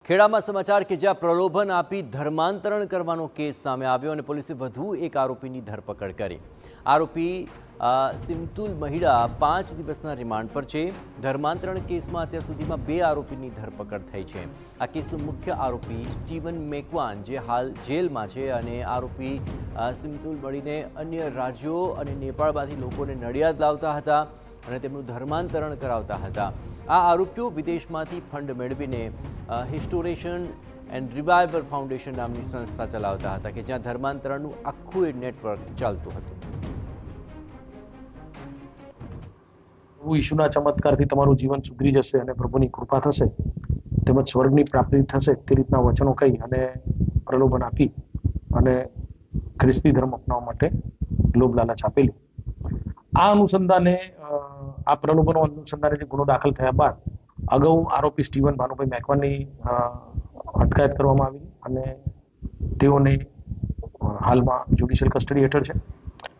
ખેડામાં સમાચાર કે જ્યાં પ્રલોભન આપી ધર્માંતરણ કરવાનો કેસ સામે આવ્યો અને પોલીસે વધુ એક આરોપીની ધરપકડ કરી। આરોપી સિમતુલ મહિડા 5 દિવસના રિમાન્ડ પર છે। ધર્માંતરણ કેસમાં અત્યાર સુધીમાં 2 આરોપીની ધરપકડ થઈ છે। આ કેસનો મુખ્ય આરોપી સ્ટીવન મેકવાન જે હાલ જેલમાં છે અને આરોપી સિમતુલ મળીને અન્ય રાજ્યો અને નેપાળમાંથી લોકોને નડિયાદ લાવતા હતા અને તેમનું ધર્માંતરણ કરાવતા હતા। આ આરોપીઓ વિદેશમાંથી ફંડ મેળવીને હિસ્ટોરેશન એન્ડ રિવાઇવલ ફાઉન્ડેશન નામની સંસ્થા ચલાવતા હતા કે જ્યાં ધર્માંતરણનું આખું નેટવર્ક ચાલતું હતું। ઈશુના ચમત્કારથી તમારું જીવન સુધરી જશે અને પ્રભુની કૃપા થશે તેમજ સ્વર્ગની પ્રાપ્તિ થશે તે રીતના વચનો કહી અને પ્રલોભન આપી અને ખ્રિસ્તી ધર્મ અપનાવવા માટે લોભ લાલચ આપેલી। આ અનુસંધાને આ પ્રલોભનો અનુસંધાને જે ગુનો દાખલ થયા બાદ અગાઉ આરોપી સ્ટીવન ભાનુભાઈ મેકવાનની અટકાયત કરવામાં આવી અને તેઓને હાલમાં જ્યુડિશિયલ કસ્ટડી હેઠળ છે।